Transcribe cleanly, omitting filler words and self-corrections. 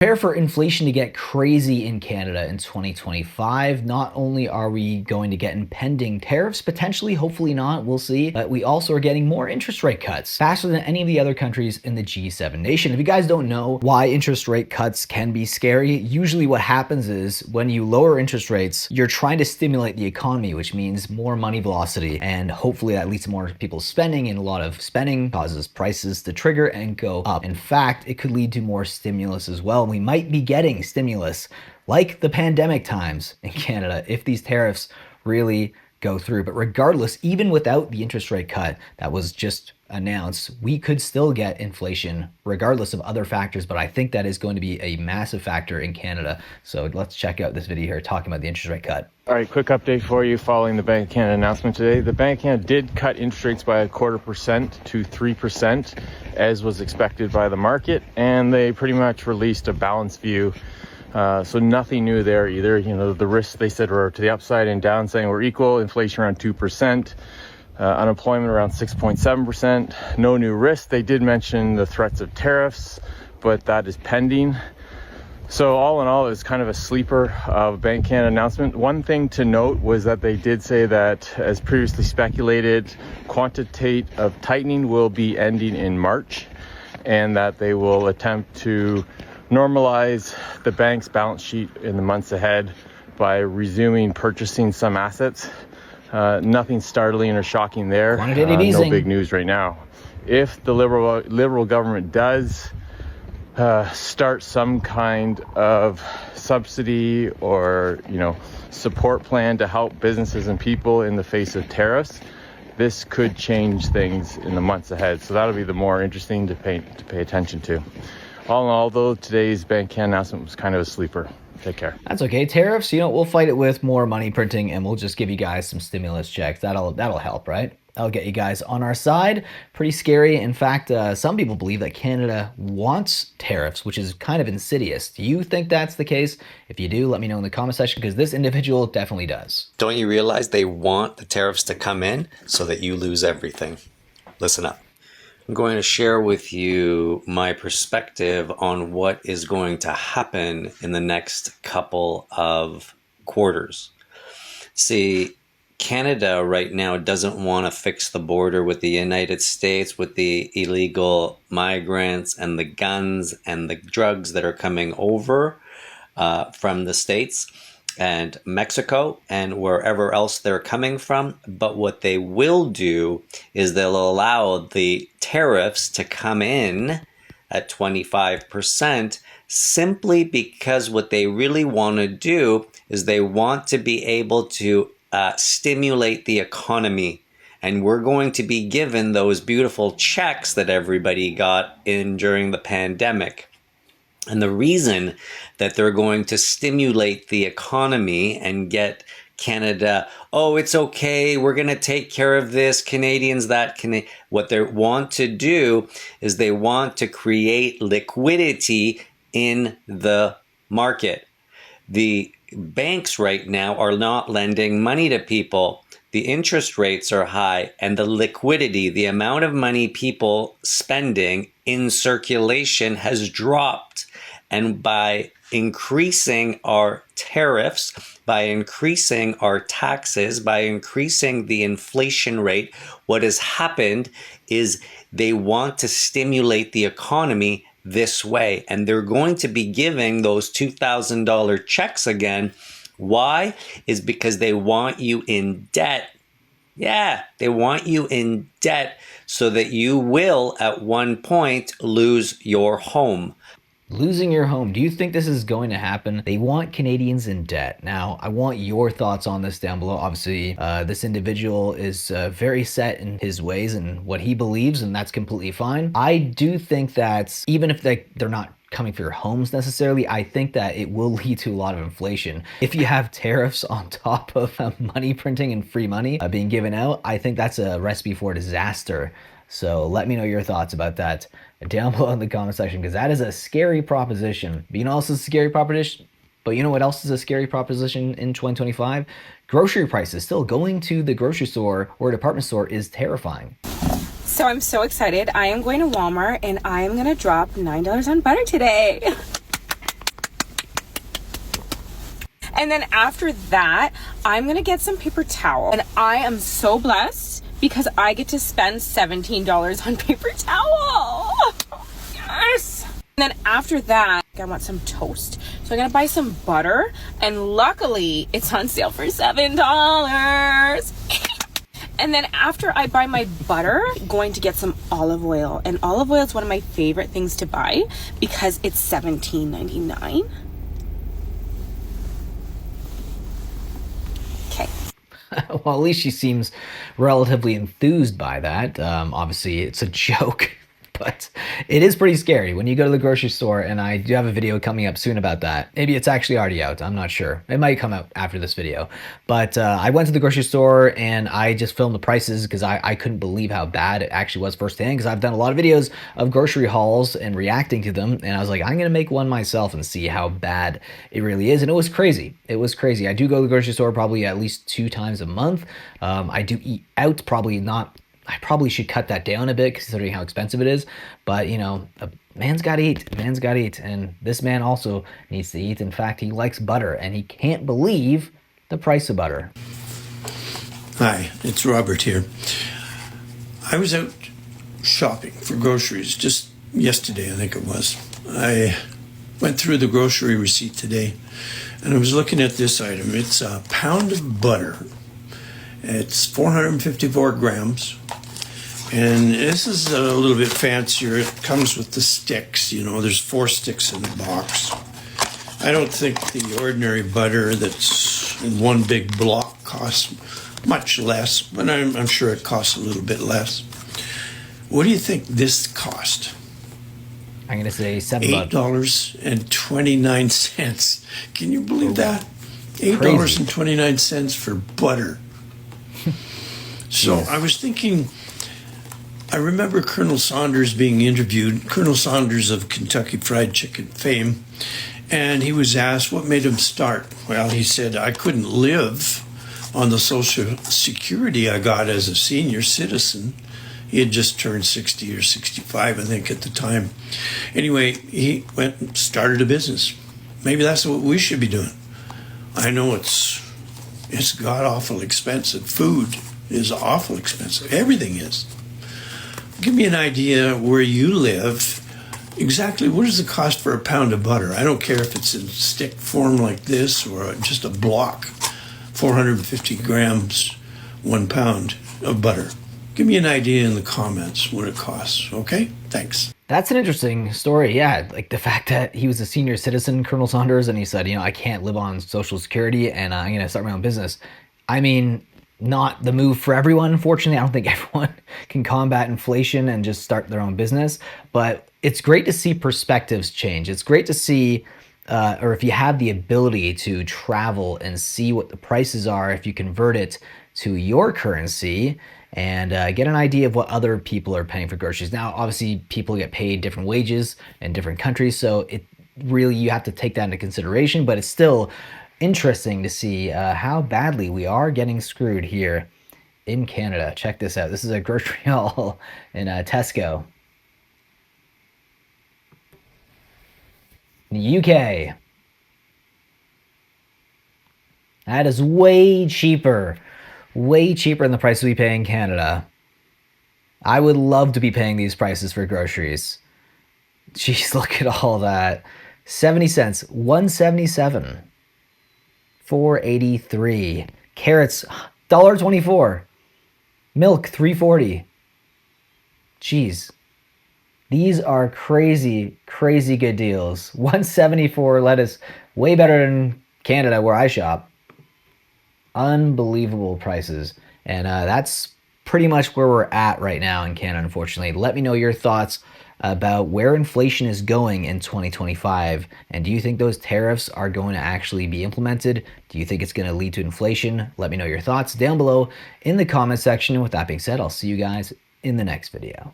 Prepare for inflation to get crazy in Canada in 2025. Not only are we going to get impending tariffs, potentially, hopefully not, we'll see, but we also are getting more interest rate cuts faster than any of the other countries in the G7 nation. If you guys don't know why interest rate cuts can be scary, usually what happens is when you lower interest rates, you're trying to stimulate the economy, which means more money velocity, and hopefully that leads to more people spending, and a lot of spending causes prices to trigger and go up. In fact, it could lead to more stimulus as well. We might be getting stimulus like the pandemic times in Canada if these tariffs really go through. But regardless, even without the interest rate cut that was just announced, we could still get inflation regardless of other factors. But I think that is going to be a massive factor in Canada. So let's check out this video here talking about the interest rate cut. All right, quick update for you following the Bank of Canada announcement today. The Bank of Canada did cut interest rates by 0.25% to 3%, as was expected by the market, and they pretty much released a balanced view. So nothing new there either. You know, the risks they said were to the upside and downside were equal. Inflation around 2%, unemployment around 6.7%. No new risk. They did mention the threats of tariffs, but that is pending. So all in all, it's kind of a sleeper of Bank of Canada announcement. One thing to note was that they did say that, as previously speculated, quantitative tightening will be ending in March, and that they will attempt to normalize the bank's balance sheet in the months ahead by resuming purchasing some assets. Nothing startling or shocking there. No big news right now. If the Liberal government does start some kind of subsidy or support plan to help businesses and people in the face of tariffs, this could change things in the months ahead. So that'll be the more interesting to pay attention to. All in all, though, today's Bank of Canada announcement was kind of a sleeper. Take care. That's okay. Tariffs, we'll fight it with more money printing, and we'll just give you guys some stimulus checks. That'll help, right? That'll get you guys on our side. Pretty scary. In fact, some people believe that Canada wants tariffs, which is kind of insidious. Do you think that's the case? If you do, let me know in the comment section, because this individual definitely does. Don't you realize they want the tariffs to come in so that you lose everything? Listen up. I'm going to share with you my perspective on what is going to happen in the next couple of quarters. See, Canada right now doesn't want to fix the border with the United States with the illegal migrants and the guns and the drugs that are coming over from the States and Mexico and wherever else they're coming from. But what they will do is they'll allow the tariffs to come in at 25% simply because what they really want to do is they want to be able to stimulate the economy. And we're going to be given those beautiful checks that everybody got in during the pandemic. And the reason that they're going to stimulate the economy and get Canada, oh, it's okay, we're going to take care of this, Canadians, what they want to do is they want to create liquidity in the market. The banks right now are not lending money to people. The interest rates are high, and the liquidity, the amount of money people spending in circulation has dropped. And by increasing our tariffs, by increasing our taxes, by increasing the inflation rate, what has happened is they want to stimulate the economy this way. And they're going to be giving those $2,000 checks again. Why? Is because they want you in debt. Yeah, they want you in debt so that you will at one point lose your home. Losing your home. Do you think this is going to happen? They want Canadians in debt. Now, I want your thoughts on this down below. Obviously, this individual is very set in his ways and what he believes, and that's completely fine. I do think that even if they're not coming for your homes necessarily, I think that it will lead to a lot of inflation. If you have tariffs on top of money printing and free money being given out, I think that's a recipe for disaster. So let me know your thoughts about that down below in the comment section, because that is a scary proposition. But you know what else is a scary proposition? But you know what else is a scary proposition in 2025? Grocery prices. Still going to the grocery store or department store is terrifying. So I'm so excited. I am going to Walmart and I am going to drop $9 on butter today. And then after that, I'm gonna get some paper towel. And I am so blessed because I get to spend $17 on paper towel. Yes! And then after that, I want some toast. So I'm gonna buy some butter, and luckily it's on sale for $7. And then after I buy my butter, I'm going to get some olive oil. And olive oil is one of my favorite things to buy because it's $17.99. Okay. Well, at least she seems relatively enthused by that. Obviously, it's a joke, but it is pretty scary when you go to the grocery store, and I do have a video coming up soon about that. Maybe it's actually already out. I'm not sure. It might come out after this video. But I went to the grocery store, and I just filmed the prices because I couldn't believe how bad it actually was firsthand, because I've done a lot of videos of grocery hauls and reacting to them, and I was like, I'm going to make one myself and see how bad it really is. And it was crazy. It was crazy. I do go to the grocery store probably at least 2 times a month. I do eat out, probably not. I probably should cut that down a bit considering how expensive it is. But, you know, a man's got to eat. A man's got to eat. And this man also needs to eat. In fact, he likes butter, and he can't believe the price of butter. Hi, it's Robert here. I was out shopping for groceries just yesterday, I think it was. I went through the grocery receipt today, and I was looking at this item. It's a pound of butter. It's 454 grams. And this is a little bit fancier. It comes with the sticks, you know, there's 4 sticks in the box. I don't think the ordinary butter that's in one big block costs much less, but I'm sure it costs a little bit less. What do you think this cost? I'm going to say $7. $8.29. Can you believe that? $8.29 for butter. So I was thinking, I remember Colonel Saunders being interviewed, Colonel Saunders of Kentucky Fried Chicken fame, and he was asked what made him start. Well, he said, I couldn't live on the Social Security I got as a senior citizen. He had just turned 60 or 65, I think, at the time. Anyway, he went and started a business. Maybe that's what we should be doing. I know it's god-awful expensive. Food is awful expensive. Everything is. Give me an idea where you live. Exactly what is the cost for a pound of butter? I don't care if it's in stick form like this or just a block. 450 grams, 1 pound of butter. Give me an idea in the comments what it costs, okay? Thanks. That's an interesting story. Yeah, like the fact that he was a senior citizen, Colonel Saunders, and he said, you know, I can't live on Social Security and I'm going to start my own business. I mean, not the move for everyone. Unfortunately, I don't think everyone can combat inflation and just start their own business. But it's great to see perspectives change. It's great to see, or if you have the ability to travel and see what the prices are, if you convert it to your currency and get an idea of what other people are paying for groceries. Now, obviously, people get paid different wages in different countries, so it really, you have to take that into consideration, but it's still interesting to see how badly we are getting screwed here in Canada. Check this out. This is a grocery haul in Tesco. In the UK. That is way cheaper than the prices we pay in Canada. I would love to be paying these prices for groceries. Jeez, look at all that. 70 cents, 177. 4.83. Carrots, $1.24. Milk, $3.40. Jeez. These are crazy, crazy good deals. $1.74 lettuce, way better than Canada where I shop. Unbelievable prices. And that's pretty much where we're at right now in Canada, unfortunately. Let me know your thoughts about where inflation is going in 2025. And do you think those tariffs are going to actually be implemented? Do you think it's going to lead to inflation? Let me know your thoughts down below in the comment section. And with that being said, I'll see you guys in the next video.